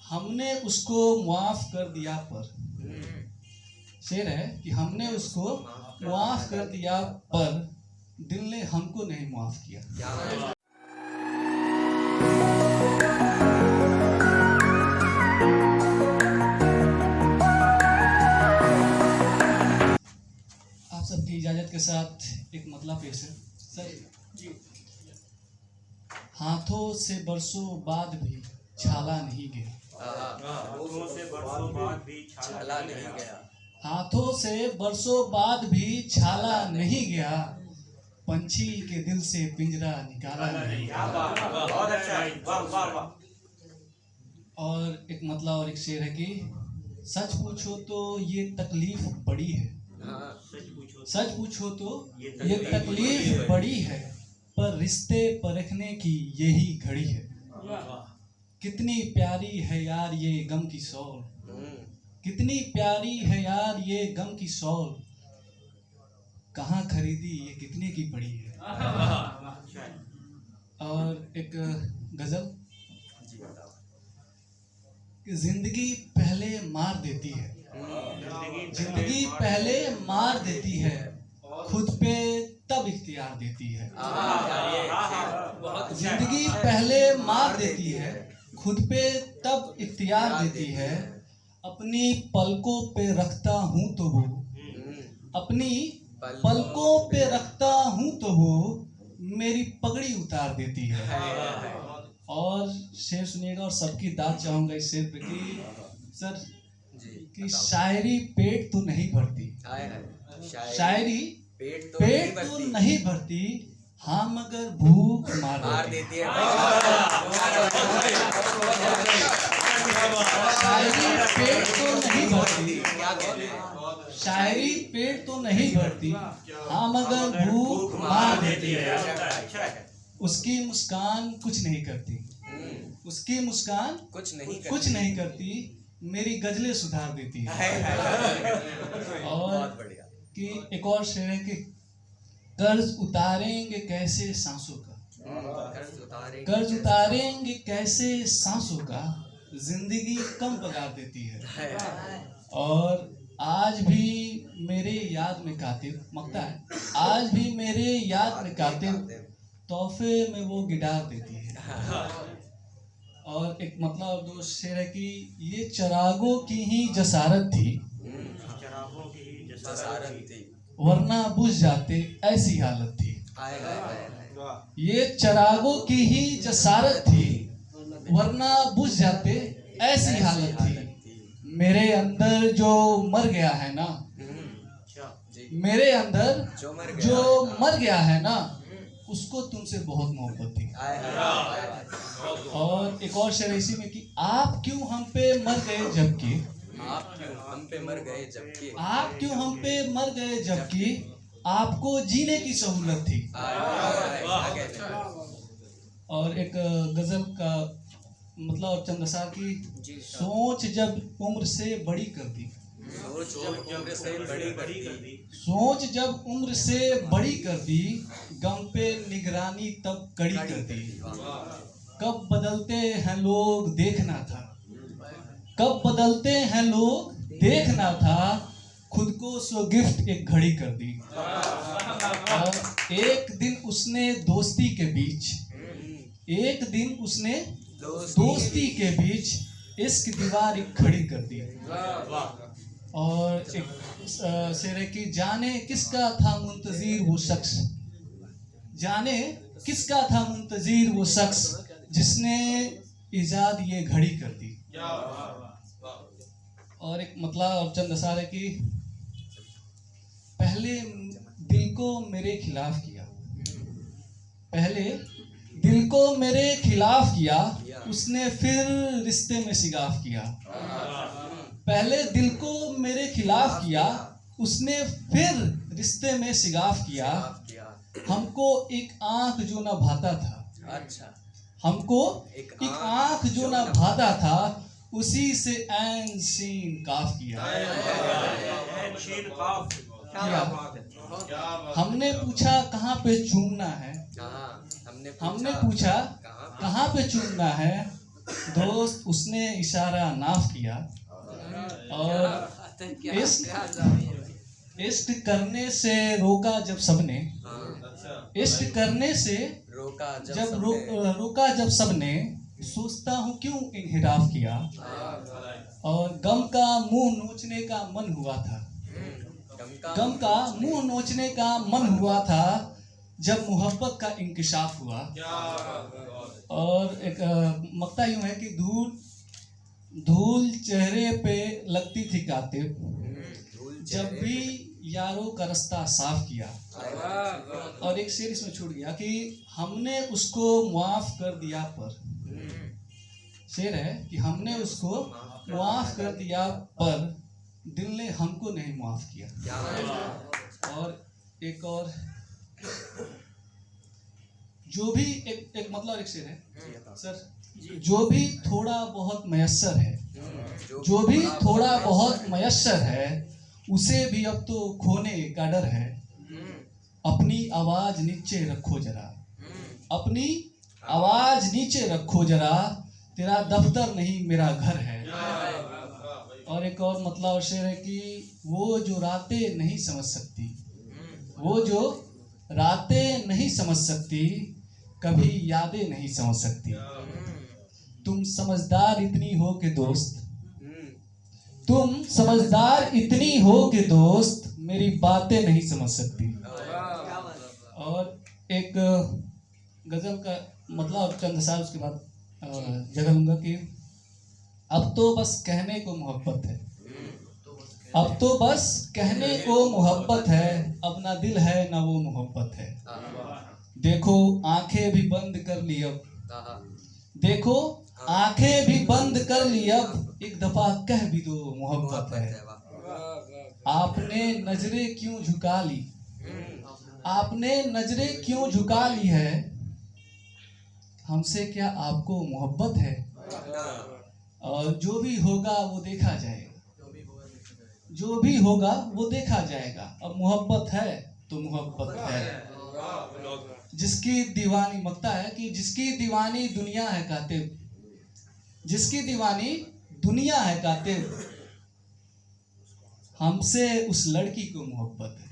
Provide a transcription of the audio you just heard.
हमने उसको माफ कर दिया पर, शेर है कि हमने उसको माफ कर दिया पर दिल ने हमको नहीं माफ किया। आप सबकी इजाजत के साथ एक मतलब पेश है सर जी। हाथों से बरसों बाद भी छाला नहीं गया, हाथों से बरसों बाद भी छाला नहीं गया, हाथों से बरसों बाद भी छाला नहीं गया, पंछी के दिल से पिंजरा निकाला नहीं गया। बहुत अच्छा है, वाह वाह वाह। और एक मतलब और एक शेर है कि सच पूछो तो ये तकलीफ बड़ी है, सच पूछो तो ये तकलीफ बड़ी है, पर रिश्ते परखने की यही घड़ी है। कितनी प्यारी है यार ये गम की सौल, कितनी प्यारी है यार ये गम की सौल, कहाँ खरीदी ये कितने की पड़ी है। और एक गजल, जिंदगी पहले मार देती है, जिंदगी पहले मार देती है, खुद पे तब इख्तियार देती है। जिंदगी पहले मार देती है, खुद पे तब इख्तियार देती है, अपनी पलकों पे रखता हूँ तो वो, अपनी पलकों पे रखता हूँ तो वो मेरी पगड़ी उतार देती है। और शेर सुनिएगा और सबकी दाद चाहूंगा इस शेर पे कि सर कि शायरी पेट तो नहीं भरती, शायरी पेट तो नहीं भरती, हाँ मगर भूख मार देती है। शायरी पेट तो नहीं भरती, शायरी पेट तो नहीं भरती, हाँ मगर भूख मार देती है। उसकी मुस्कान कुछ नहीं करती, उसकी मुस्कान कुछ नहीं करती, मेरी गजलें सुधार देती है। और कि एक और शेर है कि कर्ज उतारेंगे कैसे सांसों का, कर्ज उतारेंगे कैसे सांसों का, जिंदगी कम पगार देती है। और आज भी मेरे याद में कातिब मकता है, आज भी मेरे याद में कातिब, तोहफे में वो गिटार देती है। और एक मतलब दो शेर है कि ये चिरागों की ही जसारत थी, वरना बुझ जाते ऐसी हालत थी। ये चिरागों की ही जसारत थी, वरना बुझ जाते ऐसी हालत थी। मेरे अंदर जो मर गया है ना, मेरे अंदर जो मर गया है ना, उसको तुमसे बहुत मोहब्बत थी। और एक और शेर इसी में कि आप क्यों हम पे मर गए जबकि, आप क्यों हम पे मर गए जबकि, आप क्यों हम पे मर गए जबकि आपको जीने की सहूलत थी। और एक गजल का मतलब और चंद अशार की, सोच जब उम्र से बड़ी कर दी, सोच जब उम्र से बड़ी कर दी, गम पे निगरानी तब कड़ी कर दी। कब बदलते हैं लोग देखना था, कब बदलते हैं लोग देखना था, खुद को सो गिफ्ट एक घड़ी कर दी। और एक दिन उसने दोस्ती के बीच, एक दिन उसने दोस्ती के बीच इश्क दीवार एक खड़ी कर दी। और एक शेर है कि जाने किसका था मुंतजीर वो शख्स, जाने किसका था मुंतजीर वो शख्स, जिसने इजाद ये घड़ी कर दी। और एक मतलब और चंद अशार है कि पहले दिल को मेरे खिलाफ किया, पहले दिल को मेरे खिलाफ किया, उसने फिर रिश्ते में शिगाफ किया। पहले दिल को मेरे खिलाफ किया, उसने फिर रिश्ते में शिगाफ किया। हमको एक आंख जो न भाता था, अच्छा हमको एक आंख जो न भाता था, उसी से ऐन सीन काफ किया। हमने पूछा कहाँ पे चूमना है, हमने पूछा कहाँ पे चूमना है, दोस्त उसने इशारा नाफ किया और इष्ट करने से रोका जब सबने, इष्ट करने से रोका रोका जब सबने, सोचता हूँ क्यों इन्हिराफ किया। और गम का मुंह नोचने का मन हुआ था, गम का मुंह नोचने का मन हुआ था जब मोहब्बत का इंकिशाफ हुआ। और एक मक्ता यूं है कि धूल चेहरे पे लगती थी कातिब, जब भी यारों का रास्ता साफ किया। और एक शेर इसमें छूट गया कि हमने उसको माफ कर दिया, पर शेर है कि हमने उसको माफ कर दिया पर दिल ने हमको नहीं माफ किया। और एक और जो भी एक मतलब एक शेर है सर, जो भी थोड़ा बहुत मयस्सर है, जो भी थोड़ा बहुत मयस्सर है, उसे भी अब तो खोने का डर है। अपनी आवाज नीचे रखो जरा, अपनी आवाज नीचे रखो जरा, तेरा दफ्तर नहीं मेरा घर है। और एक और मतलब शेर है कि वो जो रातें नहीं समझ सकती, वो जो रातें नहीं समझ सकती, कभी यादें नहीं समझ सकती। तुम समझदार इतनी हो कि दोस्त, तुम समझदार इतनी हो कि दोस्त, मेरी बातें नहीं समझ सकती। और एक गजल का मतलब चंद साल उसके बाद जगह लूंगा कि अब तो बस कहने को मोहब्बत है, अब तो बस कहने को मोहब्बत है, अब ना दिल है ना वो मोहब्बत है। देखो आंखें भी बंद कर ली अब, देखो आंखें भी बंद कर ली अब, एक दफा कह भी दो मोहब्बत है। आपने नजरें क्यों झुका ली, आपने नजरें क्यों झुका ली है, हमसे क्या आपको मोहब्बत है। और जो भी होगा वो देखा जाएगा, जो भी होगा वो देखा जाएगा। अब मोहब्बत है तो मोहब्बत है। जिसकी दीवानी मकता है कि जिसकी दीवानी दुनिया है कातिब, जिसकी दीवानी दुनिया है कातिब, हमसे उस लड़की को मोहब्बत है।